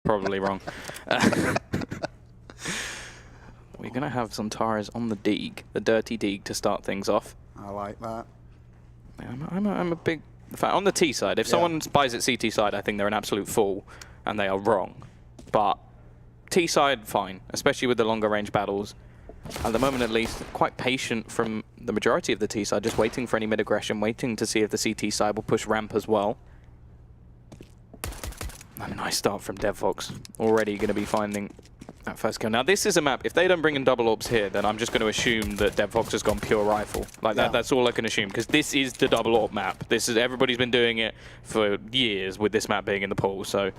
probably wrong. We're going to have Zontaras on the Deeg, the dirty Deeg, to start things off. I like that. I'm a big... In fact, on the T side, if someone buys it CT side, I think they're an absolute fool, and they are wrong. But T side, fine, especially with the longer range battles. At the moment, at least, quite patient from the majority of the T side, just waiting for any mid-aggression, waiting to see if the CT side will push ramp as well. And a nice start from DevFox. Already going to be finding that first kill. Now, this is a map. If they don't bring in double orbs here, then I'm just going to assume that DevFox has gone pure rifle. Like that's all I can assume, because this is the double orb map. This is everybody's been doing it for years with this map being in the pool. So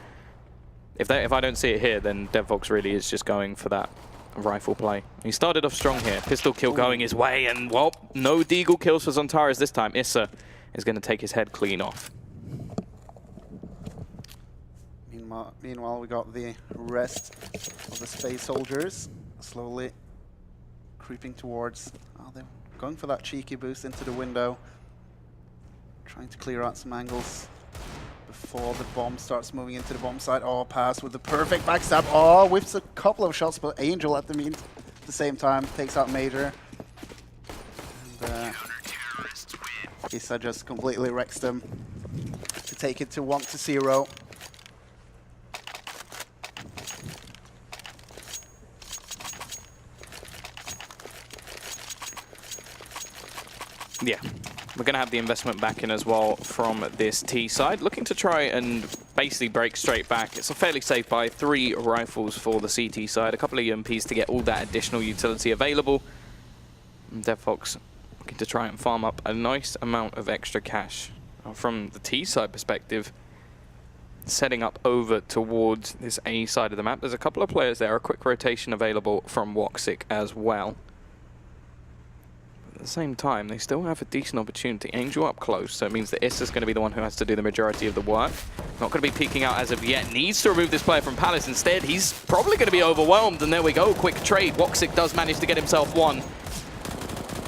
if I don't see it here, then DevFox really is just going for that rifle play. He started off strong here. Pistol kill going his way, and well, no deagle kills for Zontaras this time. Issa is going to take his head clean off. Meanwhile, we got the rest of the Space Soldiers slowly creeping towards. Oh, they're going for that cheeky boost into the window, trying to clear out some angles before the bomb starts moving into the bomb site. Oh, pass with the perfect backstab. Oh, whips a couple of shots, but Angel at the same time takes out Major. And Issa just completely wrecks them to take it to 1-0. Yeah, we're going to have the investment back in as well from this T side. Looking to try and basically break straight back. It's a fairly safe buy. 3 rifles for the CT side. A couple of UMPs to get all that additional utility available. And DevFox looking to try and farm up a nice amount of extra cash. From the T side perspective, setting up over towards this A side of the map. There's a couple of players there. A quick rotation available from Woxic as well. At the same time, they still have a decent opportunity. Angel up close, so it means that Issa's going to be the one who has to do the majority of the work. Not going to be peeking out as of yet. Needs to remove this player from Palace. Instead, he's probably going to be overwhelmed, and there we go. Quick trade. Woxic does manage to get himself one.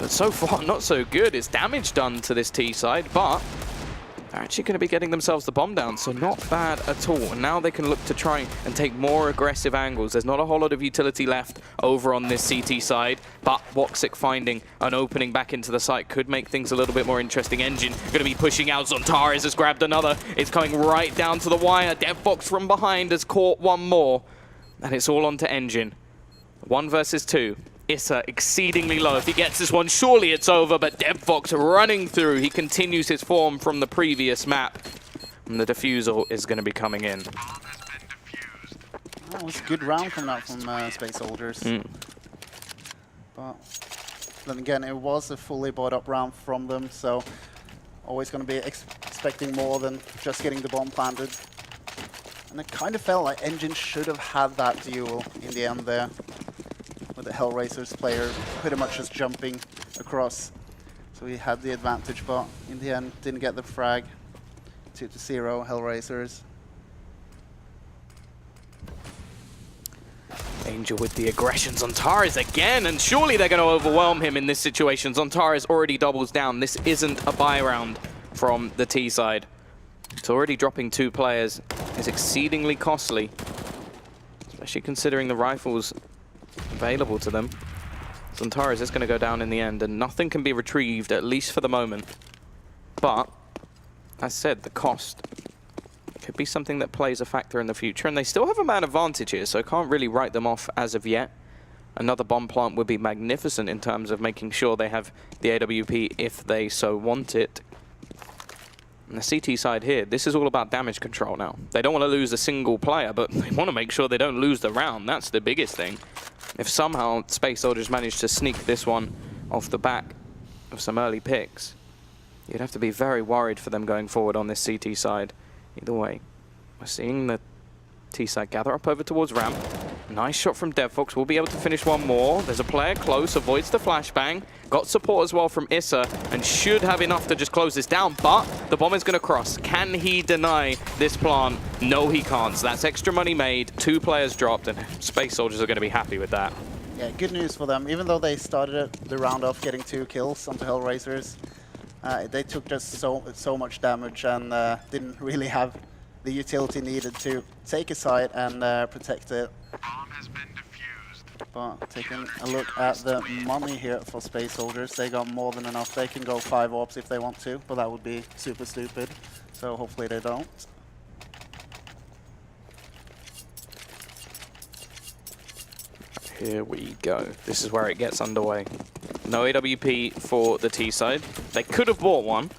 But so far, not so good. It's damage done to this T side, but they're actually going to be getting themselves the bomb down, so not bad at all. And now they can look to try and take more aggressive angles. There's not a whole lot of utility left over on this CT side, but Woxic finding an opening back into the site could make things a little bit more interesting. Engine going to be pushing out. Zontaras has grabbed another. It's coming right down to the wire. DevFox from behind has caught one more, and it's all on to Engine. 1 versus 2. Issa exceedingly low. If he gets this one, surely it's over, but DevFox running through. He continues his form from the previous map, and the defusal is going to be coming in. That was a good round coming out from Space Soldiers. But then again, it was a fully bought up round from them, so always going to be expecting more than just getting the bomb planted. And it kind of felt like Engine should have had that duel in the end there, with the HellRaisers player pretty much just jumping across. So he had the advantage, but in the end didn't get the frag. 2-0 HellRaisers. Angel with the aggression. Zontaras again, and surely they're going to overwhelm him in this situation. Zontaras already doubles down. This isn't a buy round from the T side. It's already dropping 2 players. It's exceedingly costly, especially considering the rifles available to them. Zontaras is going to go down in the end, and nothing can be retrieved, at least for the moment. But, as said, the cost could be something that plays a factor in the future, and they still have a man advantage here, so I can't really write them off as of yet. Another bomb plant would be magnificent in terms of making sure they have the AWP if they so want it. And the CT side here, this is all about damage control now. They don't want to lose a single player, but they want to make sure they don't lose the round. That's the biggest thing. If somehow Space Soldiers manage to sneak this one off the back of some early picks, you'd have to be very worried for them going forward on this CT side. Either way, we're seeing the T side gather up over towards ramp. Nice shot from DevFox. We'll be able to finish one more. There's a player close, avoids the flashbang. Got support as well from Issa, and should have enough to just close this down, but the bomb is going to cross. Can he deny this plant? No, he can't. So that's extra money made. 2 players dropped, and Space Soldiers are going to be happy with that. Yeah, good news for them. Even though they started the round off getting 2 kills onto HellRaisers, they took just so much damage and didn't really have the utility needed to take a site and protect it. But taking a look at the money here for Space Soldiers, they got more than enough. They can go 5 orbs if they want to, but that would be super stupid. So hopefully they don't. Here we go. This is where it gets underway. No AWP for the T side. They could have bought one.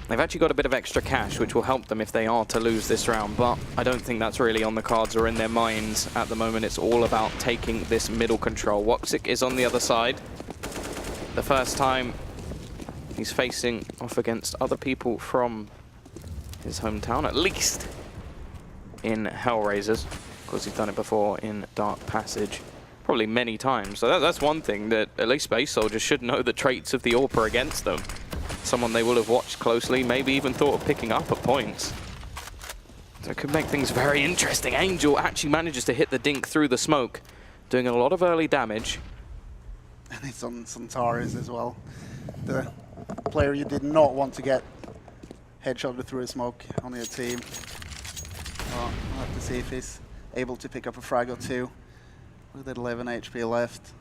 They've actually got a bit of extra cash, which will help them if they are to lose this round, but I don't think that's really on the cards or in their minds at the moment. It's all about taking this middle control. Woxic is on the other side. The first time he's facing off against other people from his hometown, at least in HellRaisers. Of course, he's done it before in Dark Passage, probably many times. So that's one thing that at least Space Soldiers should know the traits of the AWPer against them. Someone they will have watched closely, maybe even thought of picking up at points. So it could make things very interesting. Angel actually manages to hit the dink through the smoke, doing a lot of early damage. And it's on Centaurus as well. The player you did not want to get headshotted through a smoke on your team. Well, we'll have to see if he's able to pick up a frag or two. With 11 HP left.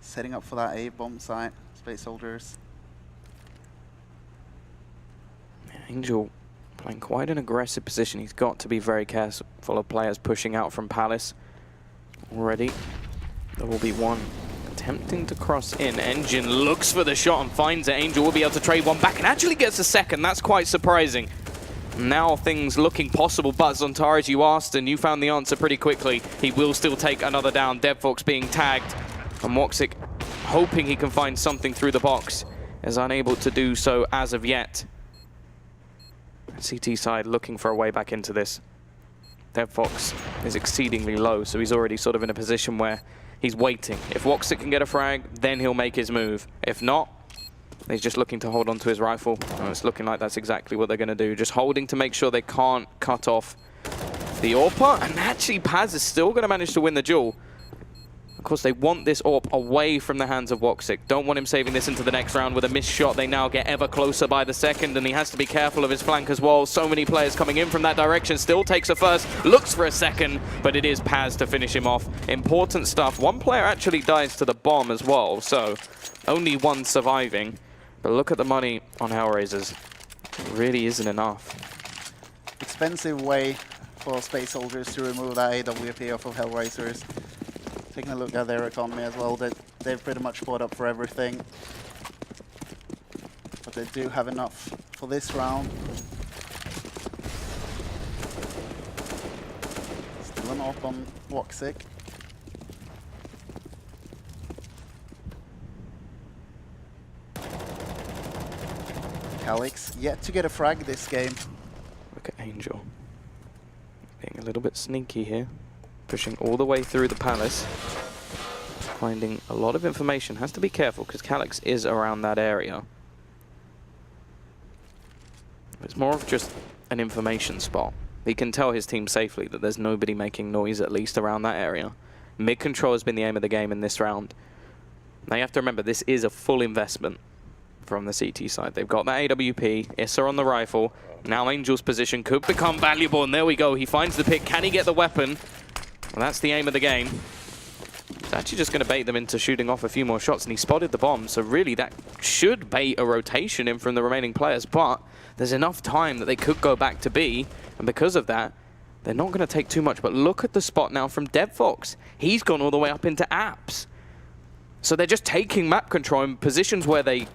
Setting up for that A-bomb site, Space Soldiers. Angel playing quite an aggressive position. He's got to be very careful of players pushing out from Palace. Already, there will be one attempting to cross in. Engine looks for the shot and finds it. Angel will be able to trade one back and actually gets a second. That's quite surprising. Now things looking possible, but Zontaris, you asked and you found the answer pretty quickly. He will still take another down. DevFox being tagged, and Woxic hoping he can find something through the box is unable to do so as of yet. CT side looking for a way back into this. DevFox is exceedingly low, so he's already sort of in a position where he's waiting. If Woxic can get a frag, then he'll make his move. If not, he's just looking to hold on to his rifle. And it's looking like that's exactly what they're going to do. Just holding to make sure they can't cut off the AWPer. And actually, Paz is still going to manage to win the duel. Of course, they want this AWP away from the hands of Woxic. Don't want him saving this into the next round with a missed shot. They now get ever closer by the second, and he has to be careful of his flank as well. So many players coming in from that direction. Still takes a first, looks for a second, but it is Paz to finish him off. Important stuff. One player actually dies to the bomb as well, so only one surviving. But look at the money on HellRaisers. It really isn't enough. Expensive way for Space Soldiers to remove that AWP off of HellRaisers. Taking a look at their economy as well, they've pretty much bought up for everything. But they do have enough for this round. Still an AWP on Woxic. Calix yet to get a frag this game. Look at Angel. Being a little bit sneaky here. Pushing all the way through the Palace. Finding a lot of information. Has to be careful because Calix is around that area. It's more of just an information spot. He can tell his team safely that there's nobody making noise at least around that area. Mid-control has been the aim of the game in this round. Now you have to remember this is a full investment from the CT side. They've got that AWP, Issa on the rifle. Now Angel's position could become valuable, and there we go. He finds the pick. Can he get the weapon? Well, that's the aim of the game. He's actually just going to bait them into shooting off a few more shots, and he spotted the bomb, so really that should bait a rotation in from the remaining players, but there's enough time that they could go back to B, and because of that, they're not going to take too much. But look at the spot now from DevFox. He's gone all the way up into apps. So they're just taking map control in positions where they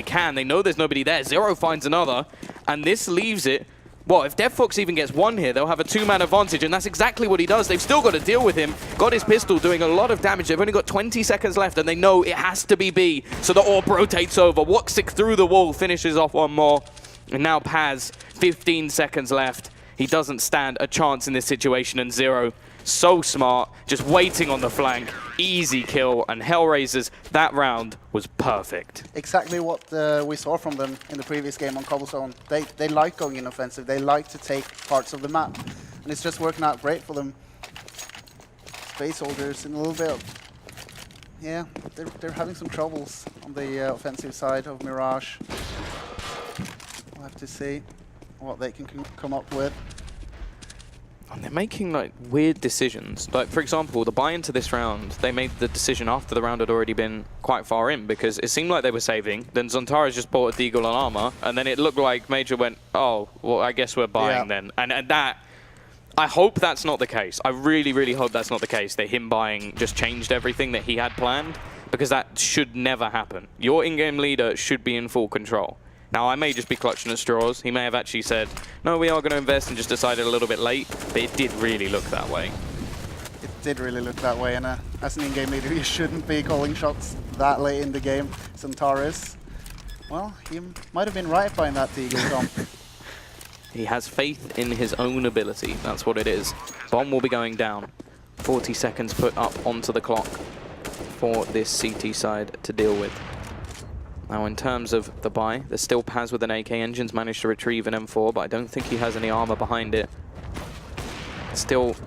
can. They know there's nobody there. Zero finds another, and this leaves it. Well, if DevFox even gets one here, they'll have a two-man advantage, and that's exactly what he does. They've still got to deal with him. Got his pistol, doing a lot of damage. They've only got 20 seconds left, and they know it has to be B. So the AWP rotates over. Woxic through the wall, finishes off one more. And now Paz, 15 seconds left. He doesn't stand a chance in this situation, and Zero, so smart, just waiting on the flank. Easy kill, and HellRaisers, that round was perfect. Exactly what we saw from them in the previous game on Cobblestone. They like going in offensive. They like to take parts of the map, and it's just working out great for them. Space Soldiers in a little bit. Yeah, they're having some troubles on the offensive side of Mirage. We'll have to see. what they can come up with. And they're making like weird decisions. Like, for example, the buy into this round, they made the decision after the round had already been quite far in, because it seemed like they were saving. Then Zontaras just bought a Deagle and armor, and then it looked like Major went, oh, well, I guess we're buying then. And that, I hope that's not the case. I really, really hope that's not the case, that him buying just changed everything that he had planned, because that should never happen. Your in-game leader should be in full control. Now, I may just be clutching at straws. He may have actually said, no, we are going to invest, and just decided a little bit late. But it did really look that way. It did really look that way, and as an in-game leader, you shouldn't be calling shots that late in the game. Zontaras, well, he might have been right buying that Deagle comp. He has faith in his own ability. That's what it is. Bomb will be going down. 40 seconds put up onto the clock for this CT side to deal with. Now, in terms of the buy, there's still Paz with an AK. Engine's managed to retrieve an M4, but I don't think he has any armor behind it. Still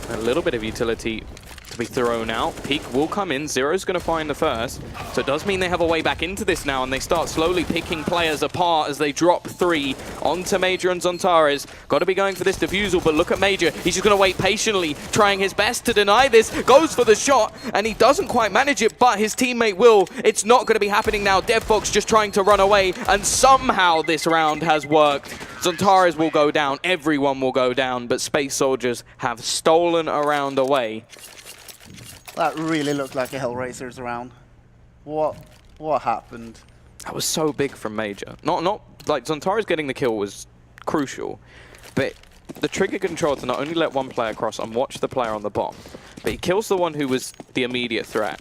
a little bit of utility to be thrown out. Peak will come in. Zero's going to find the first. So it does mean they have a way back into this now, and they start slowly picking players apart as they drop 3 onto Major and Zontaras. Got to be going for this defusal, but look at Major. He's just going to wait patiently, trying his best to deny this. Goes for the shot, and he doesn't quite manage it, but his teammate will. It's not going to be happening now. DevFox just trying to run away, and somehow this round has worked. Zontaras will go down. Everyone will go down, but SpaceSoldiers have stolen a round away. That really looked like a HellRaisers round. What happened? That was so big from Major. Not like Zontaras getting the kill was crucial, but the trigger control to not only let one player cross and watch the player on the bomb, but he kills the one who was the immediate threat.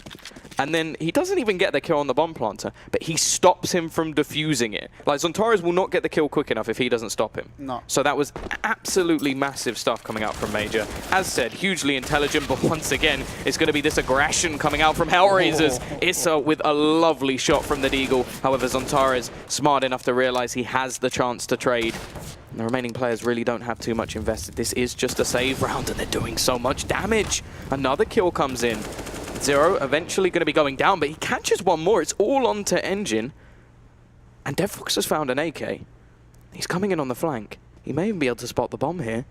And then he doesn't even get the kill on the bomb planter, but he stops him from defusing it. Like, Zontaras will not get the kill quick enough if he doesn't stop him. No. So that was absolutely massive stuff coming out from Major. As said, hugely intelligent, but once again, it's going to be this aggression coming out from HellRaisers. Issa with a lovely shot from the Deagle. However, Zontaras smart enough to realize he has the chance to trade. And the remaining players really don't have too much invested. This is just a save round, and they're doing so much damage. Another kill comes in. Zero eventually going to be going down, but he catches one more. It's all onto Engine. And DevFox has found an AK. He's coming in on the flank. He may even be able to spot the bomb here.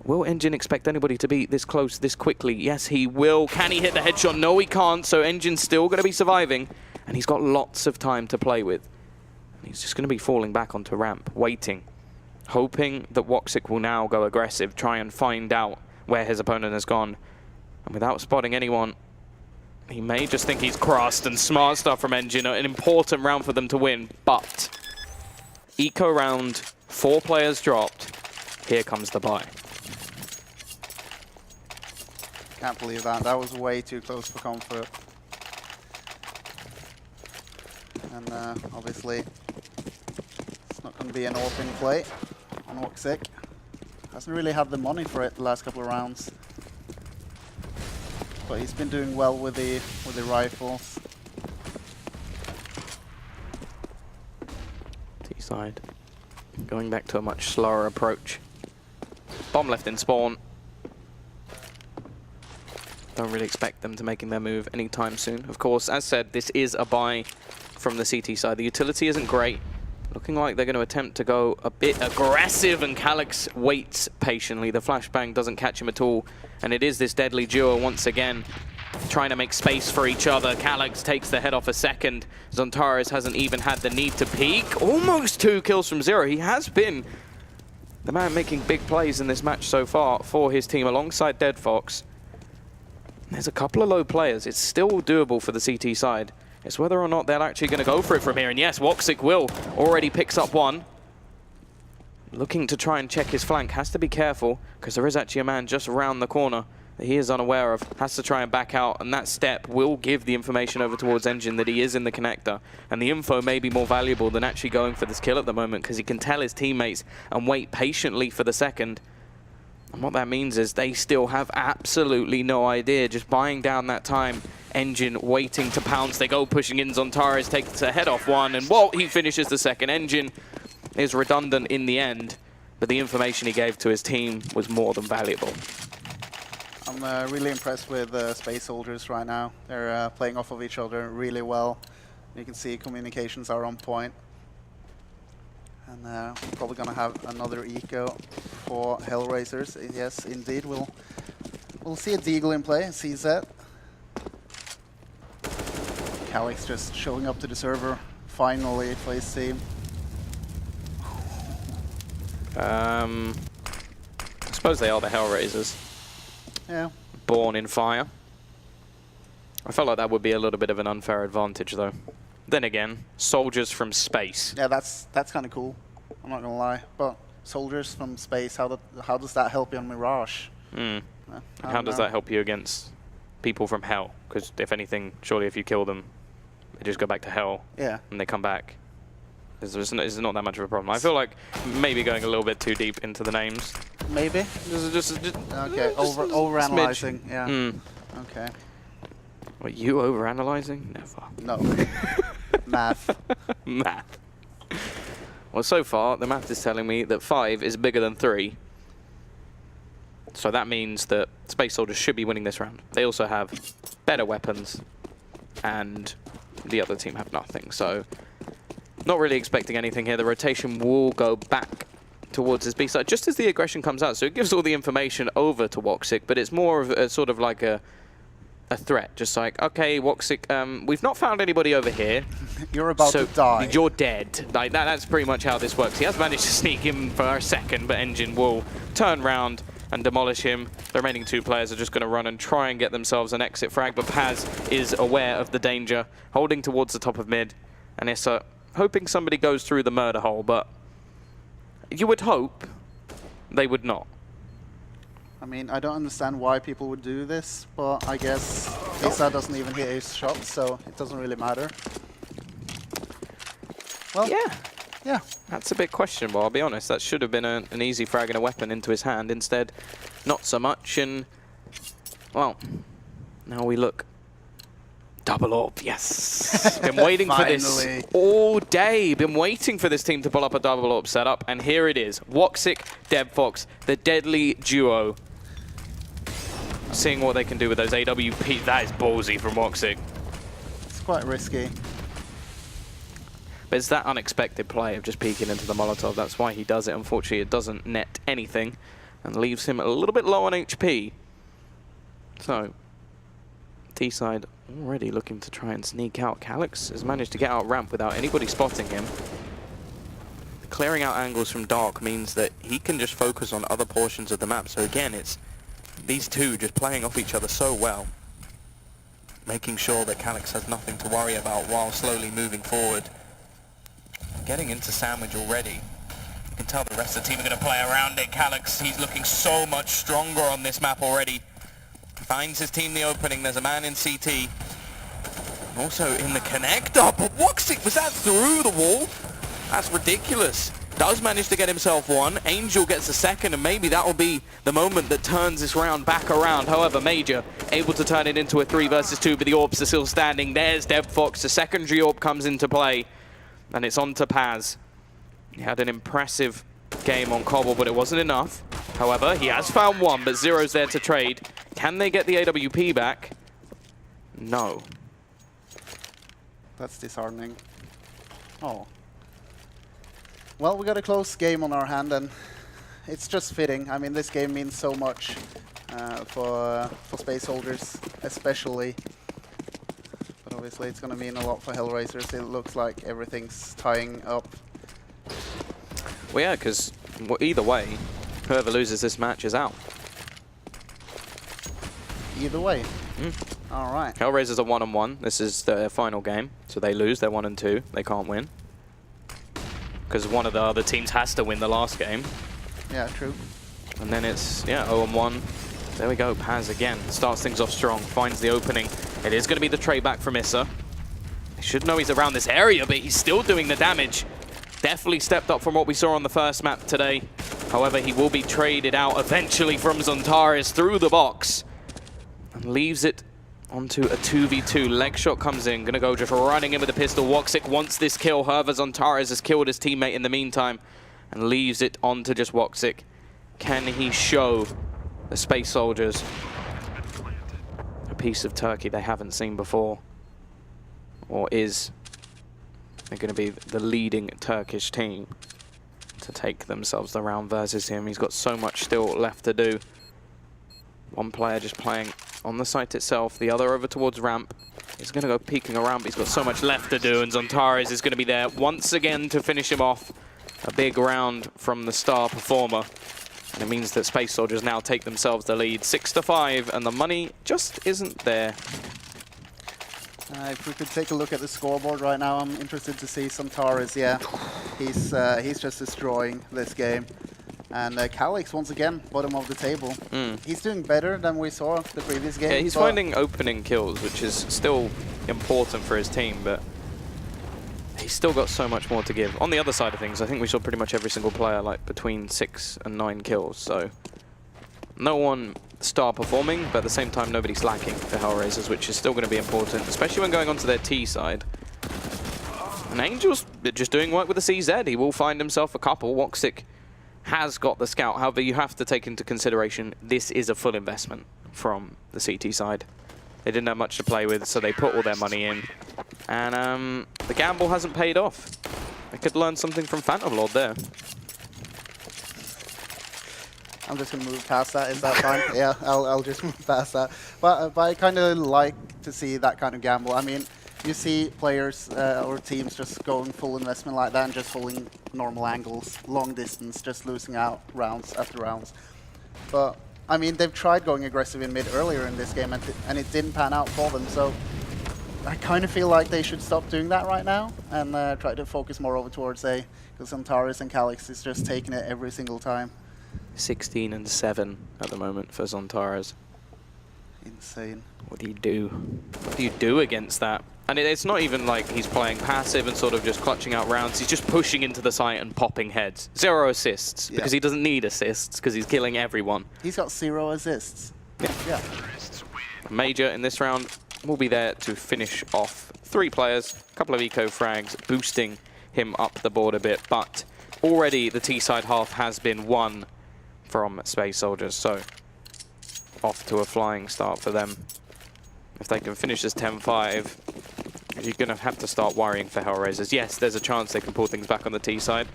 Will Engine expect anybody to be this close this quickly? Yes, he will. Can he hit the headshot? No, he can't. So Engine's still going to be surviving. And he's got lots of time to play with. And he's just going to be falling back onto ramp, waiting. Hoping that Woxic will now go aggressive, try and find out where his opponent has gone. And without spotting anyone, he may just think he's crossed, and smart stuff from Engine. An important round for them to win, but eco round, 4 players dropped. Here comes the buy. Can't believe that. That was way too close for comfort. And obviously, it's not going to be an open play on Woxic. Hasn't really had the money for it the last couple of rounds. But he's been doing well with the rifles. T-side going back to a much slower approach. Bomb left in spawn. Don't really expect them to making their move anytime soon. Of course, as said, this is a buy from the CT side. The utility isn't great. Looking like they're going to attempt to go a bit aggressive, and Calyx waits patiently. The flashbang doesn't catch him at all, and it is this deadly duo once again, trying to make space for each other. Calyx takes the head off a second. Zontaras hasn't even had the need to peek. Almost 2 kills from Zero. He has been the man making big plays in this match so far for his team alongside DevFox. There's a couple of low players. It's still doable for the CT side. It's whether or not they're actually going to go for it from here. And yes, Woxic will. Already picks up one. Looking to try and check his flank. Has to be careful, because there is actually a man just around the corner that he is unaware of. Has to try and back out, and that step will give the information over towards Engine that he is in the connector. And the info may be more valuable than actually going for this kill at the moment, because he can tell his teammates and wait patiently for the second. And what that means is they still have absolutely no idea. Just buying down that time. Engine waiting to pounce. They go pushing in. Zontaras takes a head off one, and Walt, he finishes the second. Engine is redundant in the end, but the information he gave to his team was more than valuable. I'm really impressed with SpaceSoldiers right now. They're playing off of each other really well. You can see communications are on point. And we're probably gonna have another eco for HellRaisers. Yes, indeed, we'll see a Deagle in play, CZ. Calyx just showing up to the server, finally, for his team. I suppose they are the HellRaisers. Yeah. Born in fire. I felt like that would be a little bit of an unfair advantage, though. Then again, soldiers from space. Yeah, that's kind of cool. I'm not gonna lie, but soldiers from space, how does that help you on Mirage? How does that help you against people from hell? Because if anything, surely if you kill them, they just go back to hell. Yeah. And they come back. It's not that much of a problem. I feel like maybe going a little bit too deep into the names. Maybe. Just okay. Overanalyzing. Yeah. Okay. What, you overanalyzing? Never. No. Math. Math. Well, so far the math is telling me that 5 is bigger than 3. So that means that Space Soldiers should be winning this round. They also have better weapons, and the other team have nothing. So not really expecting anything here. The rotation will go back towards his B side just as the aggression comes out. So it gives all the information over to Woxic, but it's more of a sort of like a threat. Just like, okay, Woxic, we've not found anybody over here. You're about to die. You're dead. Like that's pretty much how this works. He has managed to sneak in for a second, but Engine will turn round and demolish him. The remaining 2 players are just going to run and try and get themselves an exit frag, but Paz is aware of the danger, holding towards the top of mid, and Issa hoping somebody goes through the murder hole, but you would hope they would not. I mean, I don't understand why people would do this, but I guess Issa doesn't even hit his shots, so it doesn't really matter. Well, yeah. That's a bit questionable, I'll be honest. That should have been an easy frag and a weapon into his hand. Instead, not so much, and, well, now we look. Double orb, yes. Been waiting for this all day. Been waiting for this team to pull up a double orb setup, and here it is. Woxic, DebFox, the deadly duo. Seeing what they can do with those AWP. That is ballsy from Woxic. It's quite risky. But it's that unexpected play of just peeking into the Molotov. That's why he does it. Unfortunately, it doesn't net anything and leaves him a little bit low on HP. So, T-side already looking to try and sneak out. Calyx has managed to get out ramp without anybody spotting him. Clearing out angles from Dark means that he can just focus on other portions of the map. So again, it's these two just playing off each other so well, making sure that Calyx has nothing to worry about while slowly moving forward. Getting into Sandwich already. You can tell the rest of the team are going to play around it. Calyx, he's looking so much stronger on this map already. Finds his team the opening. There's a man in CT. Also in the connector. But Woxic, was that through the wall? That's ridiculous. Does manage to get himself one. Angel gets a second, and maybe that will be the moment that turns this round back around. However, Major able to turn it into a 3 versus 2, but the orbs are still standing. There's DebFox. The secondary orb comes into play, and it's on to Paz. He had an impressive game on Cobble, but it wasn't enough. However, he has found one, but Zero's there to trade. Can they get the AWP back? No. That's disheartening. Oh. Well, we got a close game on our hand, and it's just fitting. I mean, this game means so much for SpaceSoldiers, especially. But obviously, it's going to mean a lot for HellRaisers. It looks like everything's tying up. Well, yeah, because either way, whoever loses this match is out. Either way. All right. HellRaisers are 1-1. This is their final game, so they lose. They're 1-2. They can't win because one of the other teams has to win the last game. Yeah, true. And then it's 0-1. There we go. Paz again starts things off strong. Finds the opening. It is going to be the trade back from Issa. He should know he's around this area, but he's still doing the damage. Definitely stepped up from what we saw on the first map today. However, he will be traded out eventually from Zontaris through the box and leaves it onto a 2v2. Leg shot comes in, gonna go just running in with the pistol. Woxic wants this kill. However, Zontaris has killed his teammate in the meantime and leaves it onto just Woxic. Can he show the Space Soldiers a piece of turkey they haven't seen before? Or is they're going to be the leading Turkish team to take themselves the round versus him. He's got so much still left to do. One player just playing on the site itself, the other over towards ramp. He's going to go peeking around, but he's got so much left to do, and Zontares is going to be there once again to finish him off. A big round from the star performer. And it means that SpaceSoldiers now take themselves the lead 6-5, and the money just isn't there. If we could take a look at the scoreboard right now, I'm interested to see Zontares. Yeah, he's just destroying this game. And Calix, once again, bottom of the table. He's doing better than we saw the previous game. Yeah, he's finding opening kills, which is still important for his team, but he's still got so much more to give. On the other side of things, I think we saw pretty much every single player like between 6 and 9 kills, so no one star performing, but at the same time nobody's lacking for HellRaisers, which is still going to be important, especially when going onto their T side. And Angel's just doing work with the CZ. He will find himself a couple. Woxic has got the scout. However, you have to take into consideration this is a full investment from the CT side. They didn't have much to play with, so they put all their money in. And the gamble hasn't paid off. They could learn something from Phantom Lord there. I'm just going to move past that. Is that fine? Yeah, I'll just move past that. But I kind of like to see that kind of gamble. I mean, you see players or teams just going full investment like that and just holding normal angles, long distance, just losing out rounds after rounds. But, I mean, they've tried going aggressive in mid earlier in this game and it didn't pan out for them. So I kind of feel like they should stop doing that right now and try to focus more over towards A, because Zontares and Calix is just taking it every single time. 16 and 7 at the moment for Zontares. Insane. What do you do? What do you do against that? And it's not even like he's playing passive and sort of just clutching out rounds. He's just pushing into the site and popping heads. 0 assists, because he doesn't need assists, because he's killing everyone. He's got 0 assists. Yeah. Major in this round will be there to finish off 3 players, a couple of eco frags, boosting him up the board a bit. But already the T-side half has been won from SpaceSoldiers, so off to a flying start for them. If they can finish this 10-5, you're going to have to start worrying for HellRaisers. Yes, there's a chance they can pull things back on the T side,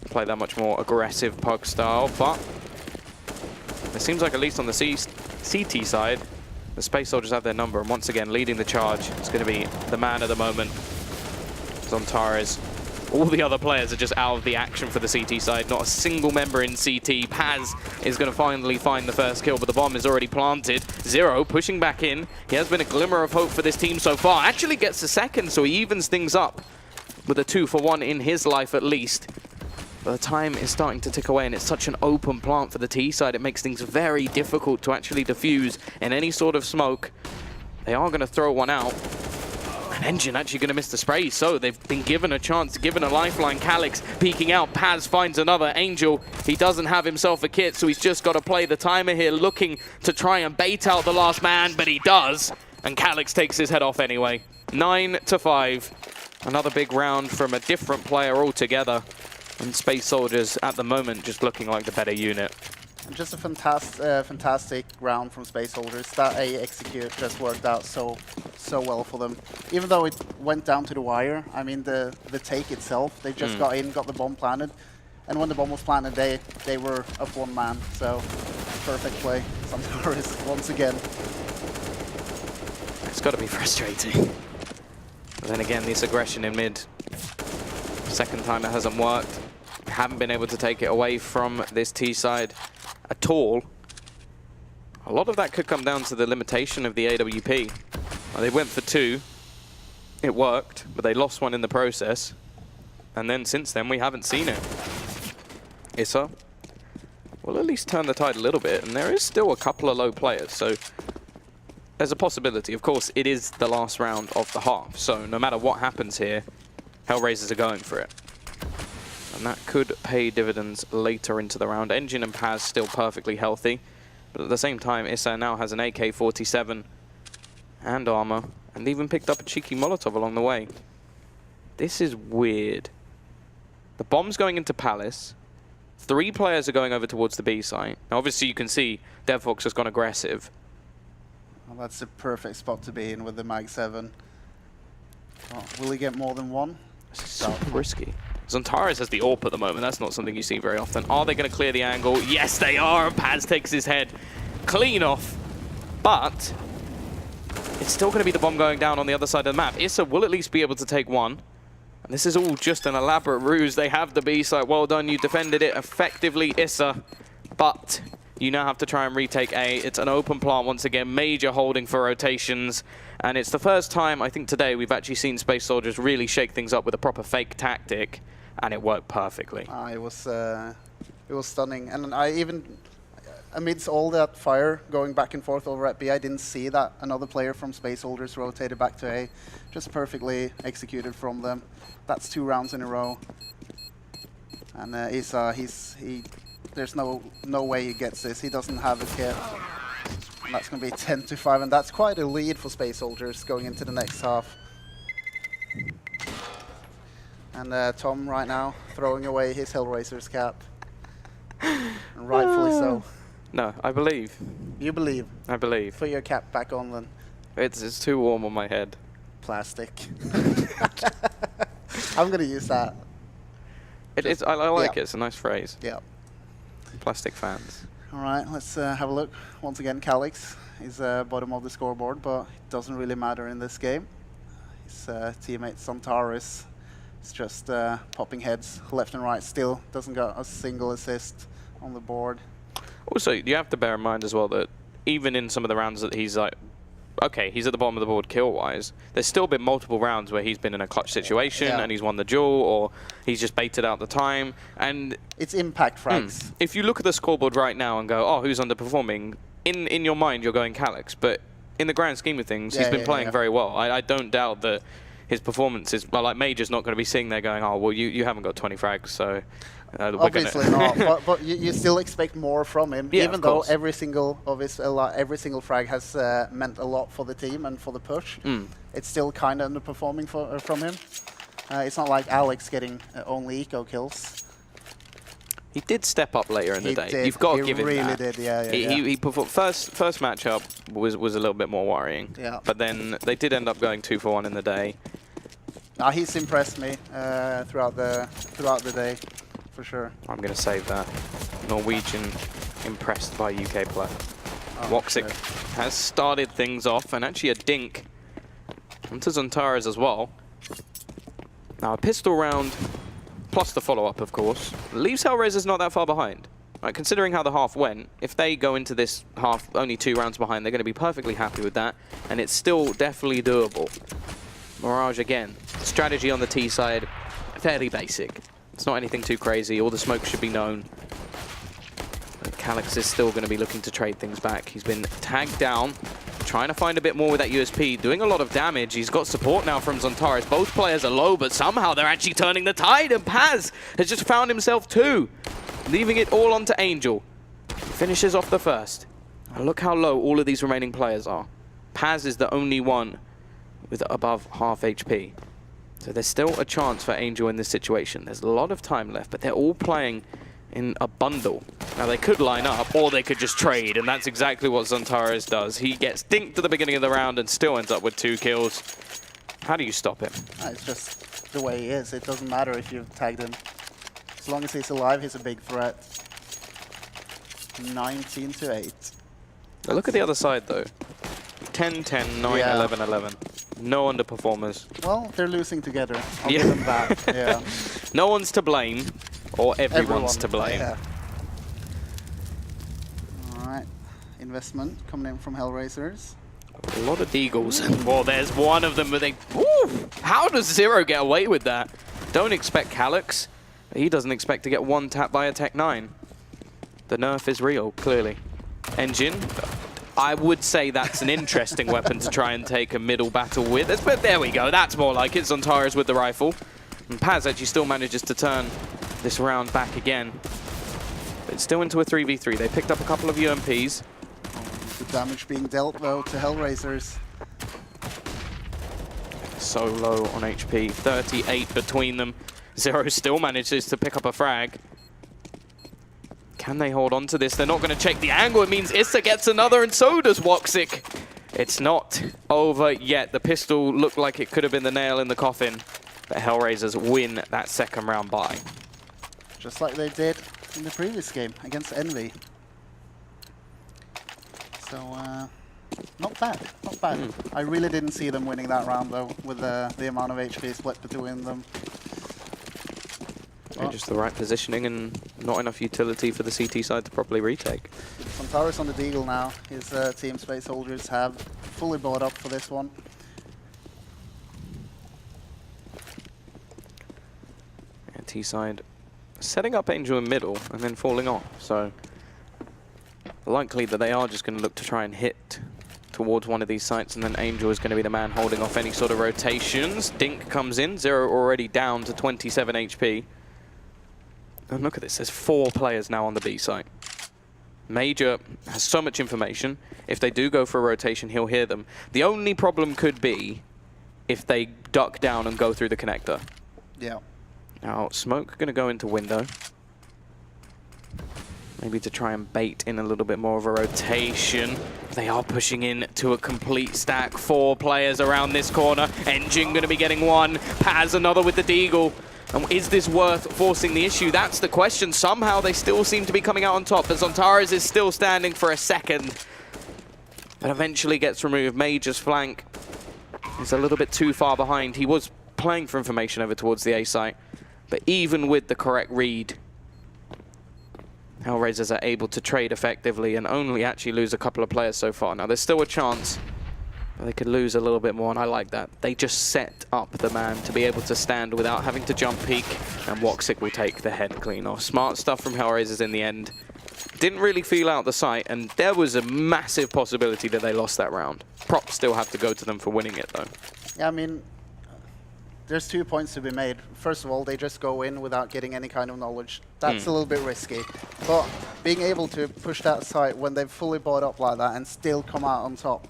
play that much more aggressive pug style, but it seems like at least on the CT side, the SpaceSoldiers have their number, and once again, leading the charge is going to be the man at the moment, Zontares. All the other players are just out of the action for the CT side. Not a single member in CT. Paz is going to finally find the first kill, but the bomb is already planted. Zero pushing back in. He has been a glimmer of hope for this team so far. Actually gets the second, so he evens things up with a 2-for-1 in his life at least. But the time is starting to tick away, and it's such an open plant for the T side. It makes things very difficult to actually defuse in any sort of smoke. They are going to throw one out. Engine actually going to miss the spray, so they've been given a chance, given a lifeline. Calix peeking out, Paz finds another. Angel, he doesn't have himself a kit, so he's just got to play the timer here, looking to try and bait out the last man, but he does, and Calix takes his head off anyway. 9-5, another big round from a different player altogether, and SpaceSoldiers at the moment just looking like the better unit. Just a fantastic round from SpaceSoldiers. That A execute just worked out so well for them. Even though it went down to the wire, I mean the take itself, they just got in, got the bomb planted, and when the bomb was planted, they were up one man. So perfect play. Zontares once again. It's got to be frustrating. But then again, this aggression in mid. Second time it hasn't worked. Haven't been able to take it away from this T side at all. A lot of that could come down to the limitation of the AWP. They went for 2. It worked, but they lost one in the process. And then since then, we haven't seen it. Issa will at least turn the tide a little bit, and there is still a couple of low players, so there's a possibility. Of course, it is the last round of the half, so no matter what happens here, HellRaisers are going for it. And that could pay dividends later into the round. Engine and Paz still perfectly healthy, but at the same time, Issa now has an AK-47 and armor, and even picked up a cheeky Molotov along the way. This is weird. The bomb's going into Palace. 3 players are going over towards the B site. Now, obviously, you can see DevFox has gone aggressive. Well, that's the perfect spot to be in with the Mag 7. Oh, will he get more than one? This is super risky. Zontaris has the AWP at the moment. That's not something you see very often. Are they going to clear the angle? Yes, they are. And Paz takes his head clean off. But it's still going to be the bomb going down on the other side of the map. Issa will at least be able to take one. And this is all just an elaborate ruse. They have the B site. Well done. You defended it effectively, Issa. But you now have to try and retake A. It's an open plant once again. Major holding for rotations. And it's the first time, I think, today we've actually seen SpaceSoldiers really shake things up with a proper fake tactic. And it worked perfectly. It was stunning. And amidst all that fire going back and forth over at B, I didn't see that another player from SpaceSoldiers rotated back to A. Just perfectly executed from them. That's 2 rounds in a row. And Issa, there's no way he gets this. He doesn't have a kit. And that's going to be 10-5, and that's quite a lead for SpaceSoldiers going into the next half. And Tom right now throwing away his HellRaisers cap. And rightfully so. No, I believe. You believe? I believe. Put your cap back on then. It's too warm on my head. Plastic. I'm going to use that. I like it. It's a nice phrase. Yeah. Plastic fans. All right, let's have a look. Once again, Calix is bottom of the scoreboard, but it doesn't really matter in this game. His teammate Zontaris is just popping heads left and right. Still doesn't got a single assist on the board. Also, you have to bear in mind as well that even in some of the rounds that he's like, okay, he's at the bottom of the board kill-wise, there's still been multiple rounds where he's been in a clutch situation and he's won the duel, or he's just baited out the time. And it's impact frags. If you look at the scoreboard right now and go, oh, who's underperforming? In your mind, you're going Calix. But in the grand scheme of things, he's been playing very well. I don't doubt that his performance is, well, like Major's not going to be sitting there going, oh, well, you haven't got 20 frags, so... Obviously not, but you still expect more from him, even though every single of his every single frag has meant a lot for the team and for the push. It's still kind of underperforming from him. It's not like Alex getting only eco kills. He did step up later in the day. You've got to give him that. He really did, He performed. First matchup was a little bit more worrying. Yeah. But then they did end up going 2-for-1 in the day. He's impressed me throughout the day. For sure. I'm going to save that. Norwegian impressed by UK play. Woxic has started things off, and actually a dink onto Zontaris as well. Now a pistol round, plus the follow-up, of course, leaves HellRaisers not that far behind. Right, considering how the half went, if they go into this half only 2 rounds behind, they're going to be perfectly happy with that, and it's still definitely doable. Mirage again. Strategy on the T side, fairly basic. It's not anything too crazy. All the smoke should be known. But Calix is still going to be looking to trade things back. He's been tagged down, trying to find a bit more with that USP, doing a lot of damage. He's got support now from Zontaris. Both players are low, but somehow they're actually turning the tide, and Paz has just found himself 2, leaving it all onto Angel. Finishes off the first. And look how low all of these remaining players are. Paz is the only one with above half HP. So there's still a chance for Angel in this situation. There's a lot of time left, but they're all playing in a bundle. Now they could line up, or they could just trade, and that's exactly what Zontaris does. He gets dinked at the beginning of the round and still ends up with 2 kills. How do you stop him? It's just the way he is. It doesn't matter if you've tagged him. As long as he's alive, he's a big threat. 19-8. Now look at the other side, though. 10-10, 9-11-11. No underperformers. Well, they're losing together. I'll give them that. No one's to blame, or everyone's to blame. Alright. Investment coming in from HellRaisers. A lot of Deagles. Well, there's one of them, but they... Woo! How does Zero get away with that? Don't expect Calix. He doesn't expect to get one tapped by a Tech 9. The nerf is real, clearly. Engine. I would say that's an interesting weapon to try and take a middle battle with. But there we go. That's more like it. Zontaris with the rifle. And Paz actually still manages to turn this round back again. But it's still into a 3v3. They picked up a couple of UMPs. The damage being dealt, though, to HellRaisers. So low on HP. 38 between them. Zero still manages to pick up a frag. Can they hold on to this? They're not going to check the angle. It means Issa gets another, and so does Woxic. It's not over yet. The pistol looked like it could have been the nail in the coffin. But HellRaisers win that second round bye. Just like they did in the previous game against Envy. So, not bad, not bad. I really didn't see them winning that round though, with the amount of HP split between them. And just the right positioning and not enough utility for the CT side to properly retake. Sontaris on the Deagle now. His team SpaceSoldiers have fully bought up for this one. And T-side setting up Angel in middle and then falling off. So likely that they are just going to look to try and hit towards one of these sites, and then Angel is going to be the man holding off any sort of rotations. Dink comes in, Zero already down to 27 HP. And look at this, there's 4 players now on the B site. Major has so much information. If they do go for a rotation, he'll hear them. The only problem could be if they duck down and go through the connector. Yeah. Now, Smoke going to go into window. Maybe to try and bait in a little bit more of a rotation. They are pushing in to a complete stack. 4 players around this corner. Engine going to be getting one. Paz another with the Deagle. And is this worth forcing the issue? That's the question. Somehow they still seem to be coming out on top. But Sontaris is still standing for a second. But eventually gets removed. Major's flank is a little bit too far behind. He was playing for information over towards the A site. But even with the correct read, HellRaisers are able to trade effectively and only actually lose a couple of players so far. Now, there's still a chance they could lose a little bit more, and I like that. They just set up the man to be able to stand without having to jump peek, and Woxic will take the head clean off. Smart stuff from HellRaisers in the end. Didn't really feel out the site, and there was a massive possibility that they lost that round. Props still have to go to them for winning it, though. Yeah, I mean, there's 2 points to be made. First of all, they just go in without getting any kind of knowledge. That's a little bit risky. But being able to push that site when they've fully bought up like that and still come out on top,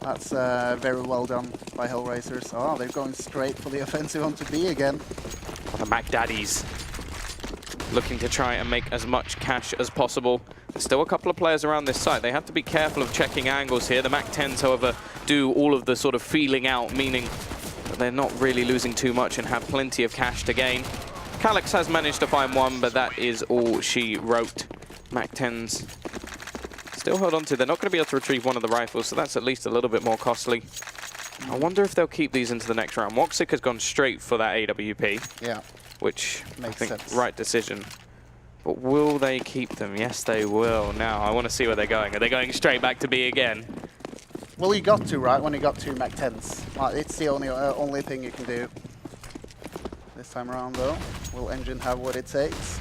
that's very well done by HellRaisers. Oh, they're going straight for the offensive onto B again. The Mac Daddies looking to try and make as much cash as possible. There's still a couple of players around this site. They have to be careful of checking angles here. The Mac 10s, however, do all of the sort of feeling out, meaning that they're not really losing too much and have plenty of cash to gain. Calyx has managed to find one, but that is all she wrote. Mac 10s still hold on to. They're not going to be able to retrieve one of the rifles, so that's at least a little bit more costly. I wonder if they'll keep these into the next round. Woxic has gone straight for that AWP. Yeah. Which makes I think sense. Right decision. But will they keep them? Yes, they will. Now, I want to see where they're going. Are they going straight back to B again? Well, you got to, right, when you got 2 Mac 10s. It's the only thing you can do. This time around, though, will Engine have what it takes?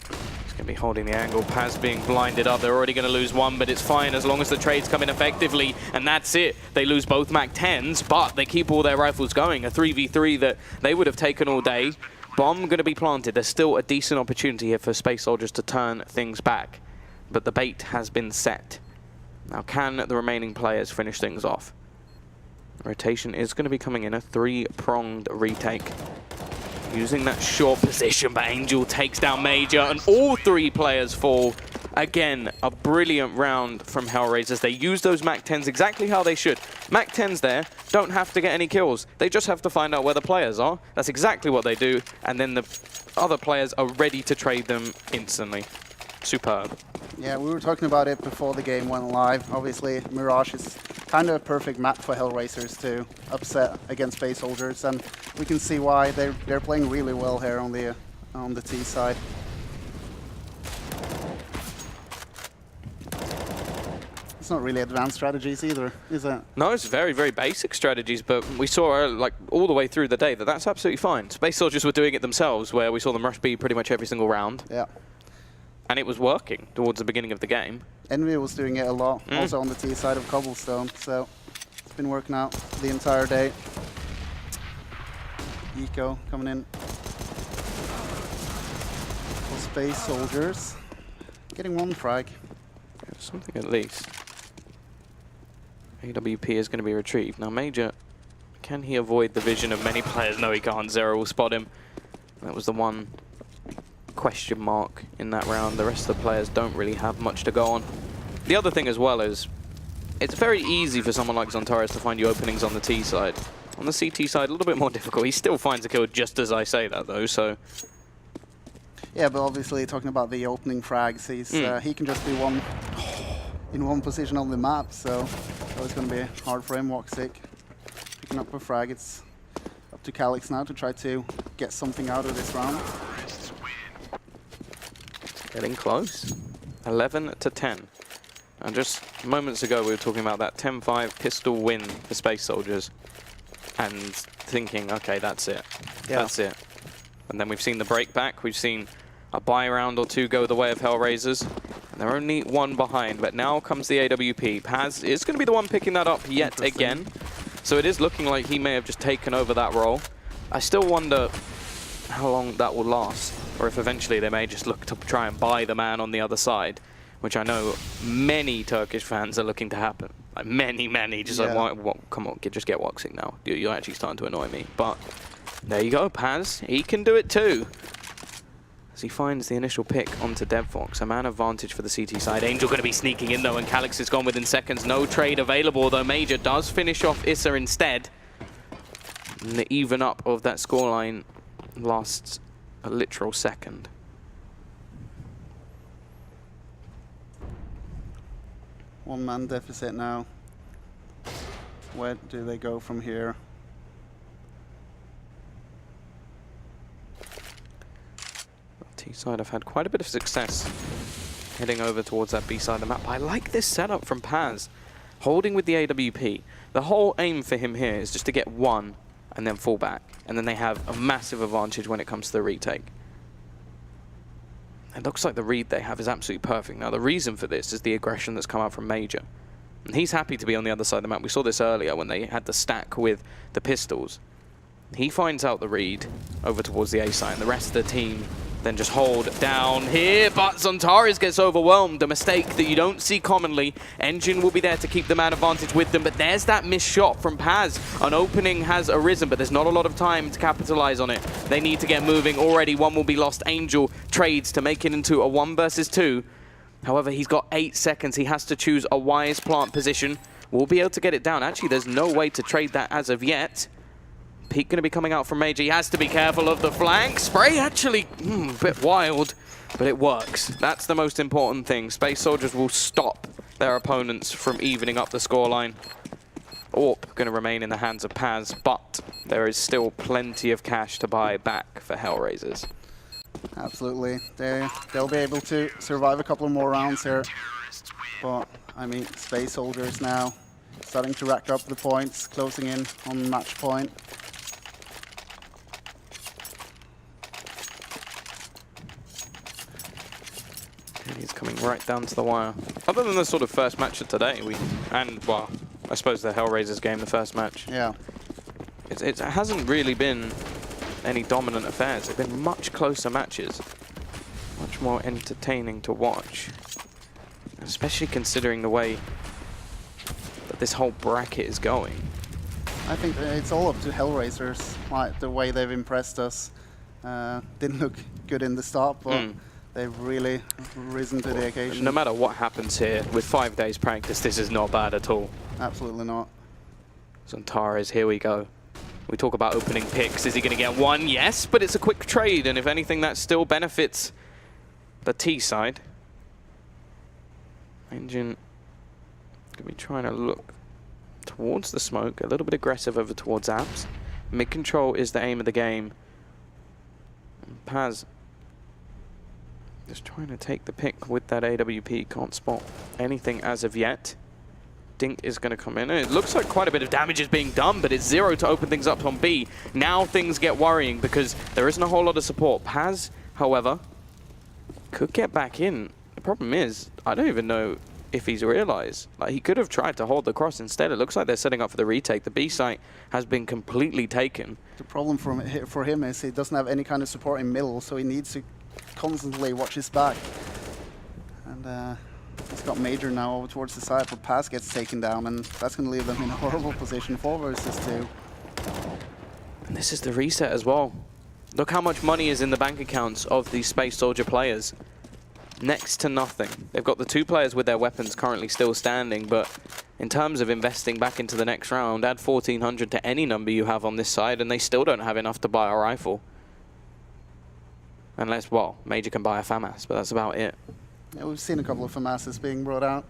He's going to be holding the angle. Paz being blinded up. They're already going to lose one, but it's fine as long as the trades come in effectively. And that's it. They lose both Mac 10s, but they keep all their rifles going. A 3v3 that they would have taken all day. Bomb going to be planted. There's still a decent opportunity here for SpaceSoldiers to turn things back. But the bait has been set. Now, can the remaining players finish things off? Rotation is going to be coming in, a 3-pronged retake. Using that short position, but Angel takes down Major, and all 3 players fall. Again, a brilliant round from HellRaisers. They use those Mac 10s exactly how they should. Mac 10s there don't have to get any kills. They just have to find out where the players are. That's exactly what they do, and then the other players are ready to trade them instantly. Superb. Yeah, we were talking about it before the game went live. Obviously, Mirage is kind of a perfect map for HellRaisers to upset against SpaceSoldiers, and we can see why they're playing really well here on the T side. It's not really advanced strategies either, is it? No, it's very, very basic strategies, but we saw like all the way through the day that that's absolutely fine. SpaceSoldiers were doing it themselves, where we saw them rush B pretty much every single round. Yeah. And it was working towards the beginning of the game. Envy was doing it a lot, also on the T side of Cobblestone, so it's been working out the entire day. Eco coming in for SpaceSoldiers, getting 1 frag. Something at least. AWP is going to be retrieved. Now, Major, can he avoid the vision of many players? No, he can't. Zero will spot him. That was the one question mark in that round. The rest of the players don't really have much to go on. The other thing as well is it's very easy for someone like Sontaris to find you openings on the T side. On the CT side, a little bit more difficult. He still finds a kill just as I say that, though, so... Yeah, but obviously talking about the opening frags, he's, he can just be in one position on the map, so it's going to be hard for him. Woxic picking up a frag. It's up to Calyx now to try to get something out of this round. Getting close. 11 to 10. And just moments ago we were talking about that 10-5 pistol win for SpaceSoldiers. And thinking, okay, that's it. Yeah. That's it. And then we've seen the break back. We've seen a buy round or two go the way of HellRaisers. And they're only one behind, but now comes the AWP. Paz is going to be the one picking that up yet again. So it is looking like he may have just taken over that role. I still wonder how long that will last, or if eventually they may just look to try and buy the man on the other side, which I know many Turkish fans are looking to happen. Like many, just like, come on, just get Woxic now. You're actually starting to annoy me. But there you go, Paz. He can do it too. As he finds the initial pick onto DevFox, a man advantage for the CT side. Angel going to be sneaking in though, and Calyx is gone within seconds. No trade available, though Major does finish off Issa instead. And the even up of that scoreline lasts a literal second. One-man deficit now. Where do they go from here? T-side have had quite a bit of success heading over towards that B side of the map. I like this setup from Paz, holding with the AWP. The whole aim for him here is just to get one and then fall back, and then they have a massive advantage when it comes to the retake. It looks like the read they have is absolutely perfect. Now the reason for this is the aggression that's come out from Major. And he's happy to be on the other side of the map. We saw this earlier when they had the stack with the pistols. He finds out the read over towards the A side, and the rest of the team then just hold down here, but Zontaris gets overwhelmed. A mistake that you don't see commonly. Engine will be there to keep the man advantage with them, but there's that missed shot from Paz. An opening has arisen, but there's not a lot of time to capitalize on it. They need to get moving. Already one will be lost. Angel trades to make it into a 1 versus 2. However, he's got 8 seconds. He has to choose a wise plant position. We'll be able to get it down. Actually, there's no way to trade that as of yet. Peak going to be coming out from Major. He has to be careful of the flank. Spray actually a bit wild, but it works. That's the most important thing. SpaceSoldiers will stop their opponents from evening up the scoreline. AWP going to remain in the hands of Paz, but there is still plenty of cash to buy back for HellRaisers. Absolutely. They'll be able to survive a couple more rounds here. But, I mean, SpaceSoldiers now starting to rack up the points, closing in on match point. He's coming right down to the wire. Other than the sort of first match of today, well, I suppose the HellRaisers game, the first match. Yeah. It hasn't really been any dominant affairs. They've been much closer matches. Much more entertaining to watch. Especially considering the way that this whole bracket is going. I think it's all up to HellRaisers, like the way they've impressed us. Didn't look good in the start, but they've really risen to the occasion. No matter what happens here, with 5 days practice, this is not bad at all. Absolutely not. Zontaris, here we go. We talk about opening picks. Is he going to get one? Yes, but it's a quick trade, and if anything, that still benefits the T side. Engine going to be trying to look towards the smoke, a little bit aggressive over towards apps. Mid control is the aim of the game. And Paz just trying to take the pick with that AWP. Can't spot anything as of yet. Dink is going to come in. It looks like quite a bit of damage is being done, but it's 0 to open things up on B. Now things get worrying because there isn't a whole lot of support. Paz, however, could get back in. The problem is, I don't even know if he's realized. Like, he could have tried to hold the cross instead. It looks like they're setting up for the retake. The B site has been completely taken. The problem for him is he doesn't have any kind of support in middle, so he needs to constantly watch his back. And he's got Major now over towards the side, but Paz gets taken down, and that's going to leave them in a horrible position, 4 versus 2. And this is the reset as well. Look how much money is in the bank accounts of these Space Soldier players. next to nothing. They've got the 2 players with their weapons currently still standing, but in terms of investing back into the next round, add 1,400 to any number you have on this side, and they still don't have enough to buy a rifle. Unless, well, Major can buy a FAMAS, but that's about it. Yeah, we've seen a couple of FAMASs being brought out.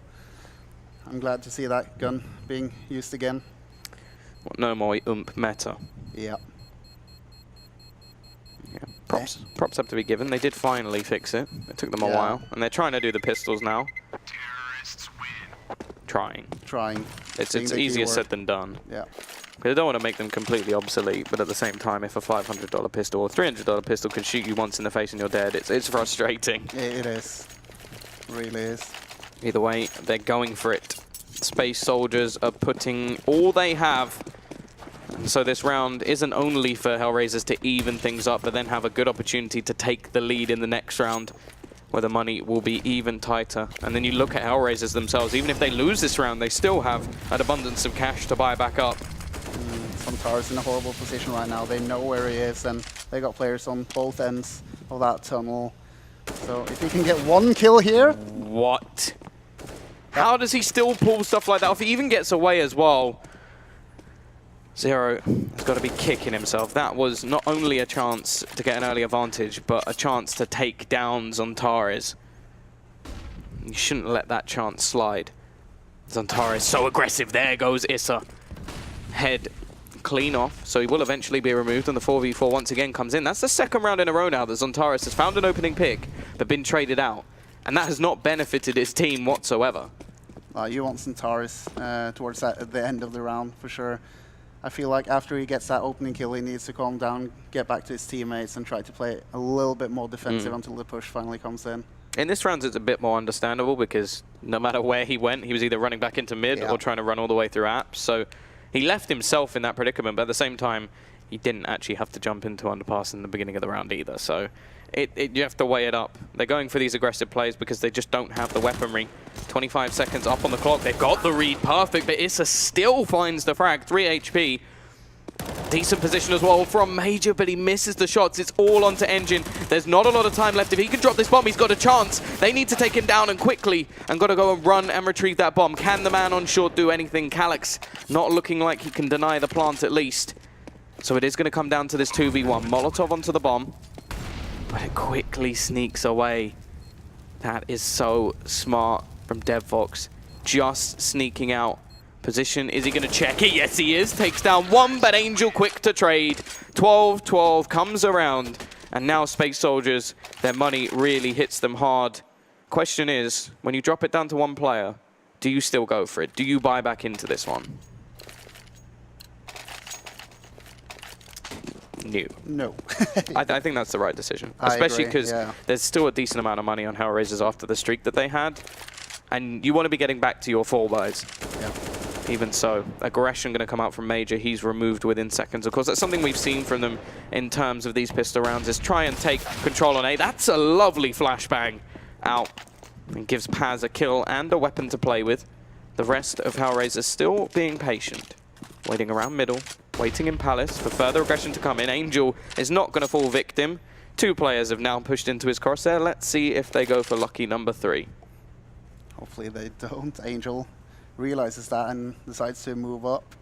I'm glad to see that gun being used again. No more meta. Yeah. Yeah. Props have to be given. They did finally fix it. It took them a while, and they're trying to do the pistols now. Terrorists win. Trying. It's easier said than done. Yeah. Because I don't want to make them completely obsolete, but at the same time, if a $500 pistol or $300 pistol can shoot you once in the face and you're dead, it's frustrating. It is. It really is. Either way, they're going for it. Space Soldiers are putting all they have. And so this round isn't only for HellRaisers to even things up, but then have a good opportunity to take the lead in the next round, where the money will be even tighter. And then you look at HellRaisers themselves, even if they lose this round, they still have an abundance of cash to buy back up. Sontar's in a horrible position right now. They know where he is, and they got players on both ends of that tunnel. So if he can get 1 kill here... What? How does he still pull stuff like that? If he even gets away as well, Zero has got to be kicking himself. That was not only a chance to get an early advantage, but a chance to take down Zontares. You shouldn't let that chance slide. Zontares so aggressive. There goes Issa. Head clean off, so he will eventually be removed, and the 4v4 once again comes in. That's the 2nd round in a row now that Zontares has found an opening pick, but been traded out. And that has not benefited his team whatsoever. You want Sontaris towards that at the end of the round, for sure. I feel like after he gets that opening kill, he needs to calm down, get back to his teammates, and try to play a little bit more defensive until the push finally comes in. In this round, it's a bit more understandable because no matter where he went, he was either running back into mid or trying to run all the way through apps. So he left himself in that predicament, but at the same time, he didn't actually have to jump into underpass in the beginning of the round either. So you have to weigh it up. They're going for these aggressive plays because they just don't have the weaponry. 25 seconds up on the clock. They've got the read perfect, but Issa still finds the frag. 3 HP. Decent position as well from Major, but he misses the shots. It's all onto Engine. There's not a lot of time left. If he can drop this bomb, he's got a chance. They need to take him down and quickly, and got to go and run and retrieve that bomb. Can the man on short do anything? Calyx not looking like he can deny the plant at least. So it is going to come down to this 2v1. Molotov onto the bomb, but it quickly sneaks away. That is so smart from DevVox. Just sneaking out. Position, is he going to check it? Yes, he is. Takes down 1, but Angel quick to trade. 12-12 comes around, and now Space Soldiers, their money really hits them hard. Question is, when you drop it down to 1 player, do you still go for it? Do you buy back into this one? No. I think that's the right decision, especially because there's still a decent amount of money on HellRaisers after the streak that they had, and you want to be getting back to your 4 buys. Yeah. Even so, aggression going to come out from Major. He's removed within seconds. Of course, that's something we've seen from them in terms of these pistol rounds, is try and take control on A. That's a lovely flashbang out, and gives Paz a kill and a weapon to play with. The rest of HellRaisers still being patient, waiting around middle, waiting in Palace for further aggression to come in. Angel is not going to fall victim. 2 players have now pushed into his crosshair. Let's see if they go for lucky number 3. Hopefully they don't. Angel realizes that and decides to move up.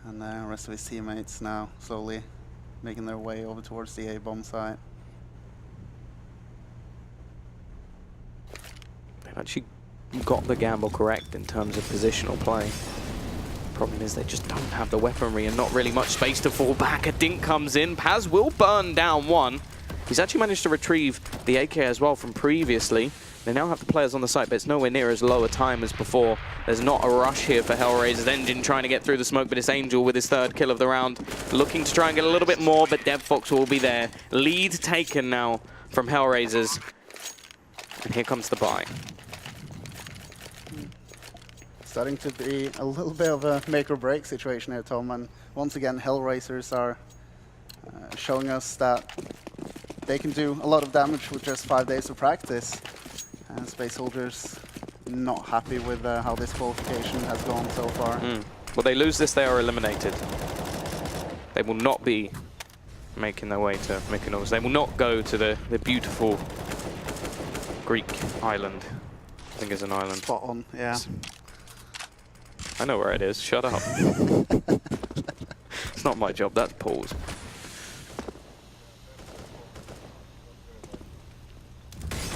And the rest of his teammates now slowly making their way over towards the A-bomb site. They've actually got the gamble correct in terms of positional play. Problem is they just don't have the weaponry and not really much space to fall back. A dink comes in. Paz will burn down 1. He's actually managed to retrieve the AK as well from previously. They now have the players on the site, but it's nowhere near as low a time as before. There's not a rush here for HellRaisers. Engine trying to get through the smoke, but it's Angel with his 3rd kill of the round, looking to try and get a little bit more, but DevVox will be there. Lead taken now from HellRaisers. And here comes the buy. Starting to be a little bit of a make or break situation here, Tom. And once again, HellRaisers are showing us that they can do a lot of damage with just 5 days of practice. And Space Soldiers not happy with how this qualification has gone so far. Well, they lose this, they are eliminated. They will not be making their way to Mykonos. They will not go to the beautiful Greek island. I think it's an island. Spot on, yeah. I know where it is. Shut up. It's not my job. That's Paul's.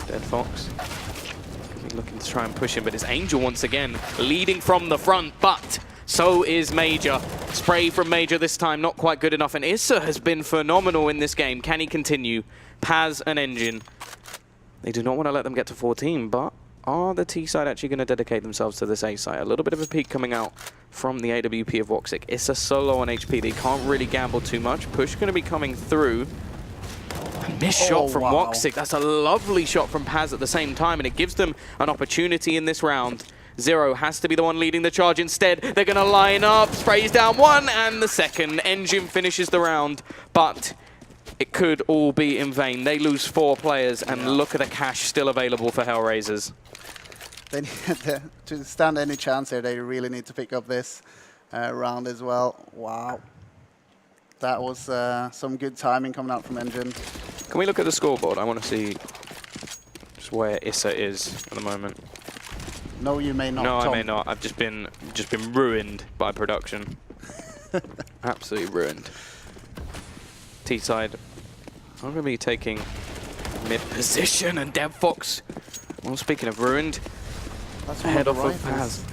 Dead Fox. Looking to try and push him, but it's Angel once again leading from the front, but so is Major. Spray from Major this time, not quite good enough, and Issa has been phenomenal in this game. Can he continue? Paz and Engine. They do not want to let them get to 14, but are the T side actually going to dedicate themselves to this A side? A little bit of a peek coming out from the AWP of Woxic. Issa so low on HP, they can't really gamble too much. Push going to be coming through. Missed shot from Woxic. That's a lovely shot from Paz at the same time, and it gives them an opportunity in this round. Zero has to be the one leading the charge instead. They're going to line up, sprays down one, and the second. Engine finishes the round, but it could all be in vain. They lose 4 players, and look at the cash still available for HellRaisers. They need to stand any chance here, they really need to pick up this round as well. Wow. That was some good timing coming out from Engine. Can we look at the scoreboard? I want to see just where Issa is at the moment. No, you may not. No, Tom. I may not. I've just been ruined by production. Absolutely ruined. T side. I'm going to be taking mid position, and Dev Fox. Well, speaking of ruined, That's head off of Paz.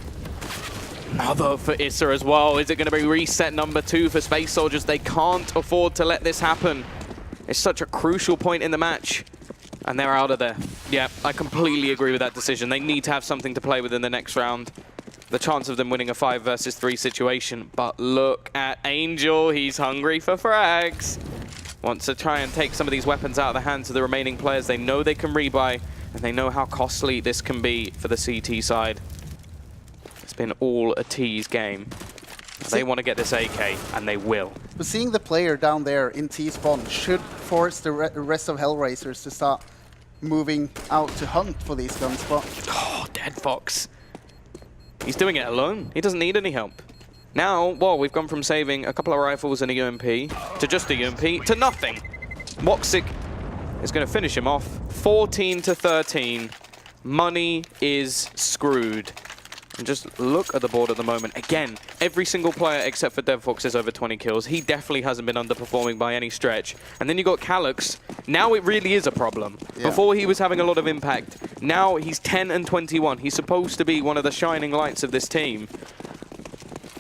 Another for Issa as well. Is it going to be reset number 2 for SpaceSoldiers? They can't afford to let this happen. It's such a crucial point in the match. And they're out of there. Yeah, I completely agree with that decision. They need to have something to play with in the next round. The chance of them winning a 5 versus 3 situation. But look at Angel. He's hungry for frags. Wants to try and take some of these weapons out of the hands of the remaining players. They know they can rebuy, and they know how costly this can be for the CT side. It's been all a T's game. They want to get this AK, and they will. But seeing the player down there in T-spawn should force the rest of HellRaisers to start moving out to hunt for these guns. But oh, Dead Fox. He's doing it alone. He doesn't need any help. Now, well, we've gone from saving a couple of rifles and a UMP to just a UMP to nothing. Woxic is going to finish him off. 14-13. Money is screwed. And just look at the board at the moment. Again, every single player except for Dev Fox is over 20 kills. He definitely hasn't been underperforming by any stretch. And then you got Calyx. Now it really is a problem. Yeah. Before he was having a lot of impact. Now he's 10 and 21. He's supposed to be one of the shining lights of this team.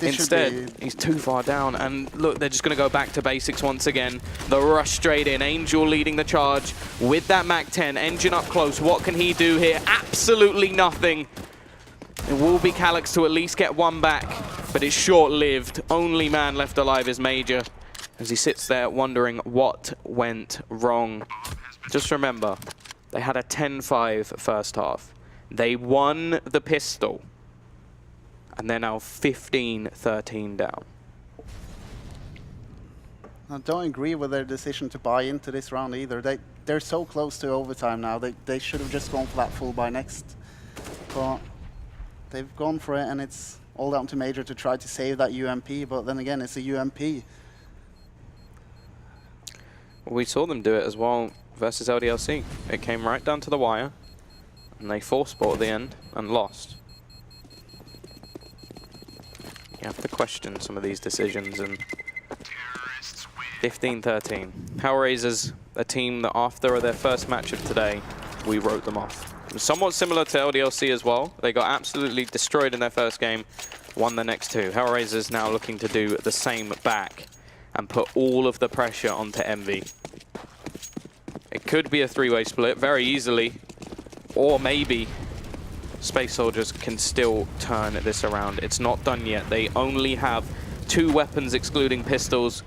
Instead, he's too far down. And look, they're just going to go back to basics once again. The rush straight in. Angel leading the charge with that MAC-10. Engine up close. What can he do here? Absolutely nothing. It will be Calyx to at least get one back, but it's short-lived. Only man left alive is Major, as he sits there wondering what went wrong. Just remember, they had a 10-5 first half. They won the pistol, and they're now 15-13 down. I don't agree with their decision to buy into this round either. They're so close to overtime now. They should have just gone for that full buy next. But they've gone for it, and it's all down to Major to try to save that UMP, but then again, it's a UMP. Well, we saw them do it as well versus LDLC. It came right down to the wire, and they forced bought at the end and lost. You have to question some of these decisions, and 15-13. HellRaisers, a team that after their first match of today, we wrote them off. Somewhat similar to LDLC as well. They got absolutely destroyed in their first game, won the next 2. HellRaisers now looking to do the same back and put all of the pressure onto Envy. It could be a 3-way split very easily, or maybe SpaceSoldiers can still turn this around. It's not done yet. They only have 2 weapons excluding pistols.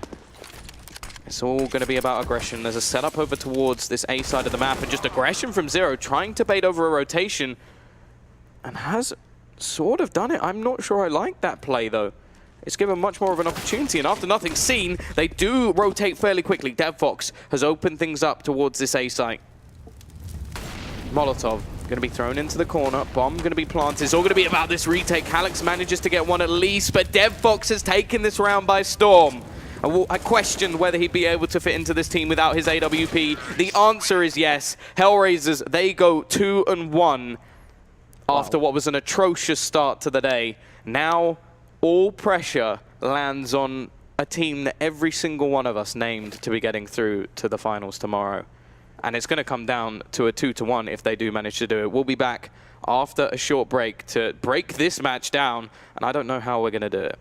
It's all going to be about aggression. There's a setup over towards this A side of the map, and just aggression from Zero, trying to bait over a rotation, and has sort of done it. I'm not sure I like that play, though. It's given much more of an opportunity, and after nothing seen, they do rotate fairly quickly. Dev Fox has opened things up towards this A site. Molotov going to be thrown into the corner. Bomb going to be planted. It's all going to be about this retake. Calyx manages to get one at least, but Dev Fox has taken this round by storm. I questioned whether he'd be able to fit into this team without his AWP. The answer is yes. HellRaisers, they go 2-1 after what was an atrocious start to the day. Now, all pressure lands on a team that every single one of us named to be getting through to the finals tomorrow. And it's going to come down to a 2-1 if they do manage to do it. We'll be back after a short break to break this match down, and I don't know how we're going to do it.